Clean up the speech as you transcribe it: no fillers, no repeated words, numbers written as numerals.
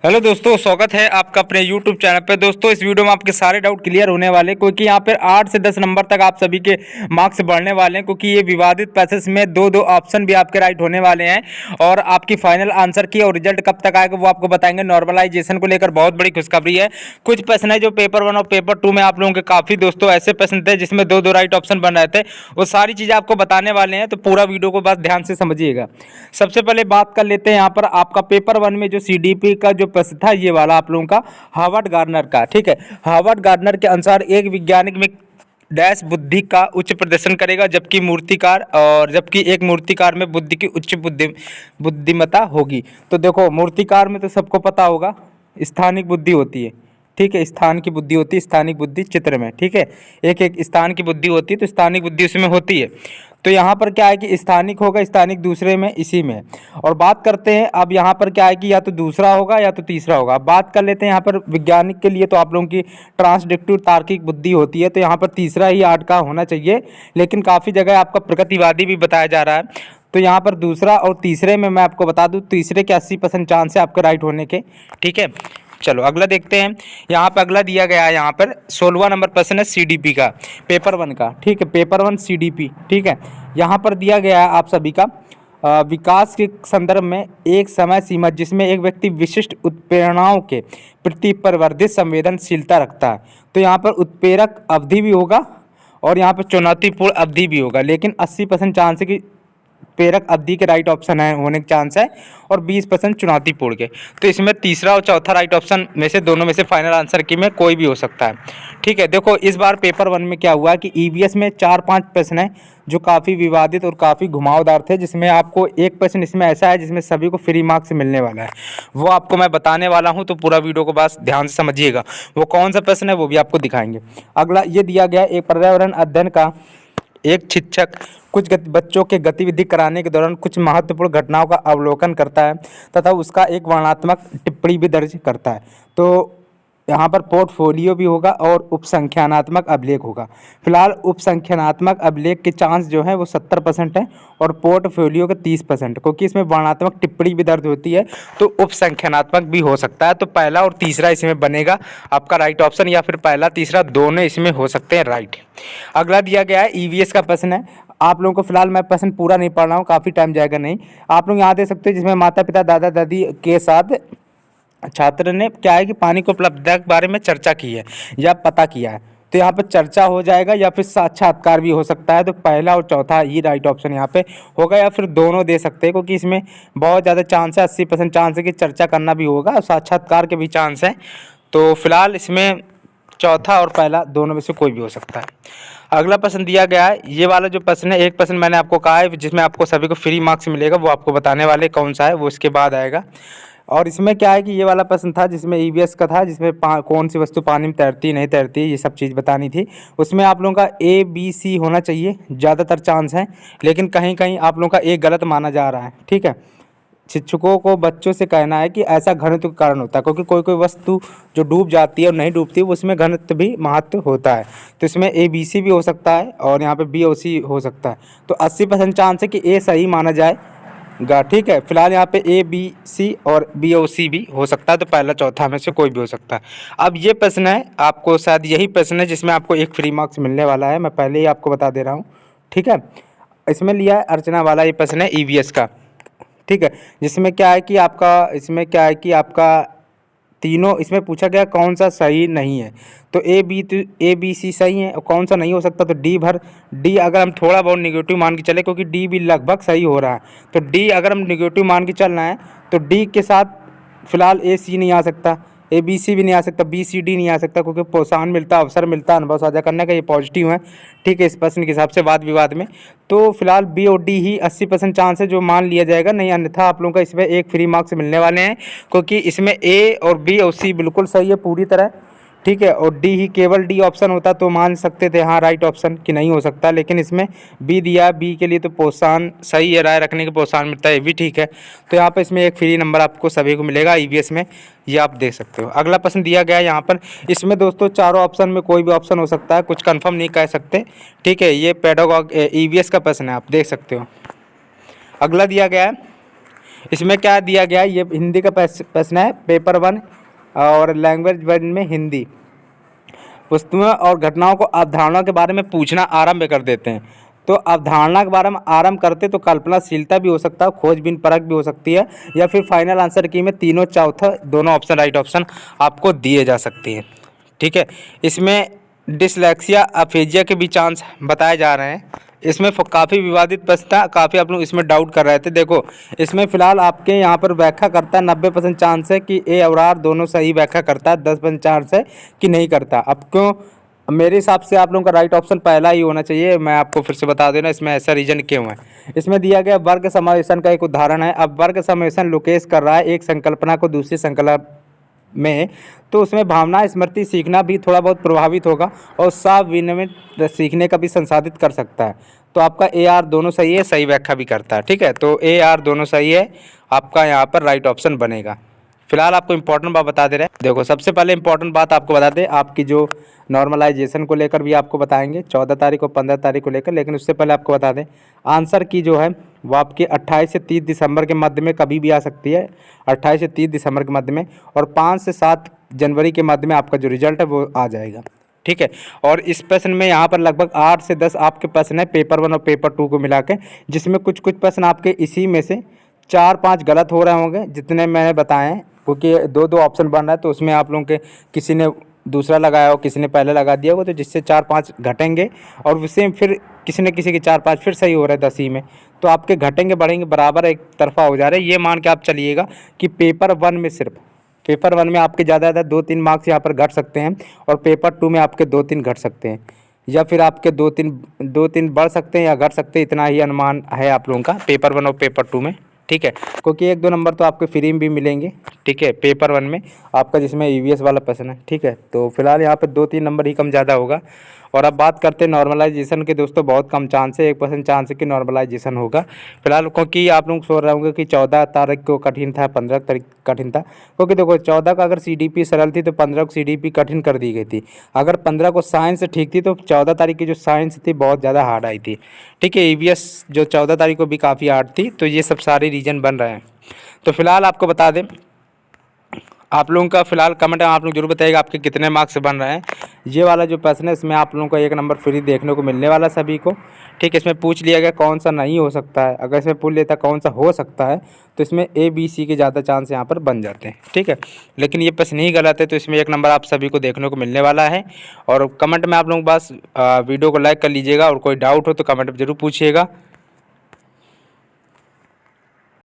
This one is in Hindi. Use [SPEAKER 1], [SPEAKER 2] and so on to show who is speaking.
[SPEAKER 1] हेलो दोस्तों, स्वागत है आपका अपने YouTube चैनल पे। दोस्तों, इस वीडियो में आपके सारे डाउट क्लियर होने वाले हैं, क्योंकि यहाँ पर 8 से 10 नंबर तक आप सभी के मार्क्स बढ़ने वाले हैं, क्योंकि ये विवादित पैसेज में दो ऑप्शन भी आपके राइट होने वाले हैं। और आपकी फाइनल आंसर की और रिजल्ट कब तक आएगा वो आपको बताएंगे। नॉर्मलाइजेशन को लेकर बहुत बड़ी खुशखबरी है। कुछ प्रश्न है जो पेपर 1 और पेपर 2 में आप लोगों के काफ़ी दोस्तों ऐसे प्रश्न थे जिसमें दो राइट ऑप्शन बन रहे थे। वो सारी चीज़ें आपको बताने वाले हैं, तो पूरा वीडियो को बस ध्यान से समझिएगा। सबसे पहले बात कर लेते हैं यहाँ पर आपका पेपर 1 में जो CDP का जो प्रश्न था, ये वाला आप लोगों का हार्वर्ड गार्डनर का। ठीक है, हार्वर्ड गार्डनर के अनुसार एक वैज्ञानिक में डैश बुद्धि का उच्च प्रदर्शन करेगा, जबकि एक मूर्तिकार में बुद्धि की उच्च बुद्धिमत्ता होगी। तो देखो, मूर्तिकार में तो सबको पता होगा स्थानिक बुद्धि होती है। ठीक है, स्थान की बुद्धि होती है, स्थानिक बुद्धि चित्र में। ठीक है, एक एक स्थान की बुद्धि होती है, तो स्थानिक बुद्धि उसमें होती है। तो यहाँ पर क्या है कि स्थानिक होगा, स्थानिक दूसरे में, इसी में। और बात करते हैं अब यहाँ पर क्या है कि या तो दूसरा होगा या तो तीसरा होगा। बात कर लेते हैं यहाँ पर वैज्ञानिक के लिए, तो आप लोगों की ट्रांसडिक्टिव तार्किक बुद्धि होती है, तो यहाँ पर तीसरा ही 8 का होना चाहिए। लेकिन काफ़ी जगह आपका प्रगतिवादी भी बताया जा रहा है, तो यहाँ पर दूसरा और तीसरे में मैं आपको बता दूँ, तीसरे के 80% चांस है आपके राइट होने के। ठीक है, चलो अगला देखते हैं। यहाँ पर अगला दिया गया है, यहाँ पर 16वां नंबर प्रश्न है CDP का, पेपर 1 का। ठीक है, पेपर 1 CDP। ठीक है, यहाँ पर दिया गया है आप सभी का विकास के संदर्भ में एक समय सीमा जिसमें एक व्यक्ति विशिष्ट उत्प्रेरणाओं के प्रति परिवर्धित संवेदनशीलता रखता है। तो यहाँ पर उत्प्रेरक अवधि भी होगा और यहाँ पर चुनौतीपूर्ण अवधि भी होगा, लेकिन 80% चांस है कि प्रेरक अवधि के राइट ऑप्शन है होने के चांस है, और 20% चुनौतीपूर्ण के। तो इसमें तीसरा और चौथा राइट ऑप्शन में से दोनों में से फाइनल आंसर की में कोई भी हो सकता है। ठीक है, देखो इस बार पेपर 1 में क्या हुआ कि EVS में 4-5 प्रश्न है जो काफ़ी विवादित और काफ़ी घुमावदार थे, जिसमें आपको एक प्रश्न इसमें ऐसा है जिसमें सभी को फ्री मार्क्स मिलने वाला है। वो आपको मैं बताने वाला हूँ, तो पूरा वीडियो को बस ध्यान से समझिएगा। वो कौन सा प्रश्न है वो भी आपको दिखाएंगे। अगला ये दिया गया एक पर्यावरण अध्ययन का एक शिक्षक कुछ बच्चों के गतिविधि कराने के दौरान कुछ महत्वपूर्ण घटनाओं का अवलोकन करता है तथा उसका एक वर्णनात्मक टिप्पणी भी दर्ज करता है। तो यहाँ पर पोर्टफोलियो भी होगा और उपसंख्यानात्मक अभिलेख होगा। फिलहाल उपसंख्यानात्मक अभिलेख के चांस जो है वो 70% है और पोर्टफोलियो के 30%, क्योंकि इसमें वर्णनात्मक टिप्पणी भी दर्ज होती है, तो उपसंख्यानात्मक भी हो सकता है। तो पहला और तीसरा इसमें बनेगा आपका राइट ऑप्शन, या फिर पहला तीसरा दोनों इसमें हो सकते हैं राइट। अगला दिया गया है EVS का प्रश्न है। आप लोगों को फिलहाल मैं प्रश्न पूरा नहीं पढ़ रहा हूँ, काफ़ी टाइम जाएगा नहीं। आप लोग यहाँ दे सकते हो, जिसमें माता पिता दादा दादी के साथ छात्र ने क्या है कि पानी को उपलब्धता के बारे में चर्चा की है या पता किया है। तो यहाँ पर चर्चा हो जाएगा या फिर साक्षात्कार भी हो सकता है। तो पहला और चौथा ही राइट ऑप्शन यहाँ पे होगा, या फिर दोनों दे सकते हैं, क्योंकि इसमें बहुत ज़्यादा चांस है, 80% चांस है कि चर्चा करना भी होगा और साक्षात्कार के भी चांस है। तो फिलहाल इसमें चौथा और पहला दोनों में से कोई भी हो सकता है। अगला प्रश्न दिया गया है, ये वाला जो प्रश्न है, एक प्रश्न मैंने आपको कहा है जिसमें आपको सभी को फ्री मार्क्स मिलेगा, वो आपको बताने वाले कौन सा है, वो इसके बाद आएगा। और इसमें क्या है कि ये वाला प्रश्न था जिसमें EVS का था, जिसमें कौन सी वस्तु पानी में तैरती नहीं तैरती, ये सब चीज़ बतानी थी। उसमें आप लोगों का ABC होना चाहिए, ज़्यादातर चांस है, लेकिन कहीं कहीं आप लोगों का एक गलत माना जा रहा है। ठीक है, शिक्षकों को बच्चों से कहना है कि ऐसा घनत्व के कारण होता है, क्योंकि कोई कोई वस्तु जो डूब जाती है और नहीं डूबती उसमें घनत्व भी महत्व होता है। तो इसमें ABC भी हो सकता है और यहाँ पे BOC हो सकता है। तो 80% चांस है कि A सही माना जाएगा। ठीक है, फिलहाल यहाँ पे ABC और BOC भी हो सकता है, तो पहला चौथा में से कोई भी हो सकता है। अब ये प्रश्न है, आपको शायद यही प्रश्न है जिसमें आपको एक फ्री मार्क्स मिलने वाला है, मैं पहले ही आपको बता दे रहा हूँ। ठीक है, इसमें लिया है अर्चना वाला, ये प्रश्न है EVS का। ठीक है, जिसमें क्या है कि आपका तीनों इसमें पूछा गया कौन सा सही नहीं है। तो ABC सही है, और कौन सा नहीं हो सकता, तो D अगर हम थोड़ा बहुत निगेटिव मान के चले, क्योंकि D भी लगभग सही हो रहा है, तो D अगर हम निगेटिव मान के चलना है तो D के साथ फिलहाल AC नहीं आ सकता, ABC भी नहीं आ सकता, BCD नहीं आ सकता, क्योंकि प्रोत्साहन मिलता, अवसर मिलता अनुभव साझा करने का, ये पॉजिटिव है। ठीक है, इस प्रश्न के हिसाब से वाद विवाद में तो फिलहाल B और D ही 80% चांस है जो मान लिया जाएगा, नहीं अन्यथा आप लोगों का इसमें एक फ्री मार्क्स मिलने वाले हैं, क्योंकि इसमें A और B और C बिल्कुल सही है पूरी तरह। ठीक है, और D ही केवल D ऑप्शन होता तो मान सकते थे हाँ राइट ऑप्शन कि नहीं हो सकता, लेकिन इसमें B दिया, B के लिए तो प्रोत्साहन सही है, राय रखने के प्रोत्साहन मिलता है, ये भी ठीक है। तो यहाँ पर इसमें एक फ्री नंबर आपको सभी को मिलेगा EVS में, ये आप देख सकते हो। अगला प्रश्न दिया गया है यहाँ पर, इसमें दोस्तों चारों ऑप्शन में कोई भी ऑप्शन हो सकता है, कुछ कंफर्म नहीं कह सकते। ठीक है, ये पेडागॉग EVS का प्रश्न है, आप देख सकते हो। अगला दिया गया है, इसमें क्या दिया गया है, ये हिंदी का प्रश्न है, पेपर 1 और लैंग्वेज 1 में हिंदी। वस्तुओं और घटनाओं को अवधारणा के बारे में पूछना आरंभ कर देते हैं। तो अवधारणा के बारे में आरंभ करते तो कल्पनाशीलता भी हो सकता है, खोजबीन परख भी हो सकती है, या फिर फाइनल आंसर की में तीनों चौथा दोनों ऑप्शन राइट ऑप्शन आपको दिए जा सकती हैं। ठीक है, इसमें डिसलेक्सिया अफेजिया के भी चांस बताए जा रहे हैं। इसमें काफ़ी विवादित प्रश्न था, काफ़ी आप लोग इसमें डाउट कर रहे थे। देखो इसमें फिलहाल आपके यहाँ पर व्याख्या करता है 90% चांस है कि ए और आर दोनों सही व्याख्या करता है, 10% चांस है कि नहीं करता। अब क्यों, मेरे हिसाब से आप लोगों का राइट ऑप्शन पहला ही होना चाहिए। मैं आपको फिर से बता देना इसमें ऐसा रीजन क्यों है। इसमें दिया गया वर्ग समावेशन का एक उदाहरण है। अब वर्ग समावेशन लोकेश कर रहा है एक संकल्पना को दूसरी संकल्पना में, तो उसमें भावना स्मृति सीखना भी थोड़ा बहुत प्रभावित होगा और साफ विनिमय सीखने का भी संसाधित कर सकता है। तो आपका ए आर दोनों सही है, सही व्याख्या भी करता है। ठीक है, तो ए आर दोनों सही है, आपका यहाँ पर राइट ऑप्शन बनेगा। फिलहाल आपको इंपॉर्टेंट बात बता दे रहे हैं। देखो सबसे पहले इंपॉर्टेंट बात आपको बता दें, आपकी जो नॉर्मलाइजेशन को लेकर भी आपको बताएंगे 14 तारीख और 15 तारीख को लेकर, लेकिन उससे पहले आपको बता दें आंसर की जो है वो आपकी 28 से 30 दिसंबर के मध्य में कभी भी आ सकती है, 28 से 30 दिसंबर के मध्य में, और 5 से 7 जनवरी के मध्य में आपका जो रिजल्ट है वो आ जाएगा। ठीक है, और इस प्रश्न में यहाँ पर लगभग 8 से 10 आपके प्रश्न है पेपर 1 और पेपर 2 को मिला के, जिसमें कुछ प्रश्न आपके इसी में से 4-5 गलत हो रहे होंगे जितने मैंने बताए हैं, क्योंकि 2-2 ऑप्शन बन रहा है। तो उसमें आप लोगों के किसी ने दूसरा लगाया हो, किसी ने पहले लगा दिया होगा, तो जिससे 4-5 घटेंगे और उससे फिर किसी न किसी के 4-5 फिर सही हो रहा है 10 ही में, तो आपके घटेंगे बढ़ेंगे बराबर एक तरफा हो जा रहे हैं। ये मान के आप चलिएगा कि पेपर 1 में सिर्फ पेपर 1 में आपके ज़्यादा 2-3 मार्क्स यहाँ पर घट सकते हैं, और पेपर 2 में आपके 2-3 घट सकते हैं, या फिर आपके 2-3 बढ़ सकते हैं या घट सकते हैं। इतना ही अनुमान है आप लोगों का पेपर 1 और पेपर 2 में। ठीक है, क्योंकि 1-2 नंबर तो आपके फ्री में भी मिलेंगे। ठीक है, पेपर 1 में आपका जिसमें ईवीएस वाला प्रश्न है। ठीक है, तो फिलहाल यहाँ पे 2-3 नंबर ही कम ज़्यादा होगा। और अब बात करते हैं नॉर्मलाइजेशन के दोस्तों, बहुत कम चांस है, 1% चांस है कि नॉर्मलाइजेशन होगा फिलहाल, क्योंकि आप लोग सोच रहे होंगे कि 14 तारीख को कठिन था, 15 तारीख कठिन था, क्योंकि देखो 14 का अगर सीडीपी सरल थी तो 15 को सीडीपी कठिन कर दी गई थी। अगर 15 को साइंस ठीक थी तो 14 तारीख की जो साइंस थी बहुत ज़्यादा हार्ड आई थी। ठीक है, ईवीएस जो 14 तारीख को भी काफ़ी हार्ड थी। तो ये सब सारे रीजन बन रहे हैं। तो फिलहाल आपको बता दें, आप लोगों का फिलहाल कमेंट में आप लोग जरूर बताइएगा आपके कितने मार्क्स बन रहे हैं। ये वाला जो प्रश्न है इसमें आप लोगों को 1 नंबर फ्री देखने को मिलने वाला सभी को। ठीक है, इसमें पूछ लिया गया कौन सा नहीं हो सकता है, अगर इसमें पूछ लेता कौन सा हो सकता है तो इसमें ए बी सी के ज़्यादा चांस यहाँ पर बन जाते हैं। ठीक है, लेकिन ये प्रश्न ही गलत है, तो इसमें 1 नंबर आप सभी को देखने को मिलने वाला है। और कमेंट में आप लोग बस वीडियो को लाइक कर लीजिएगा, और कोई डाउट हो तो कमेंट में जरूर पूछिएगा।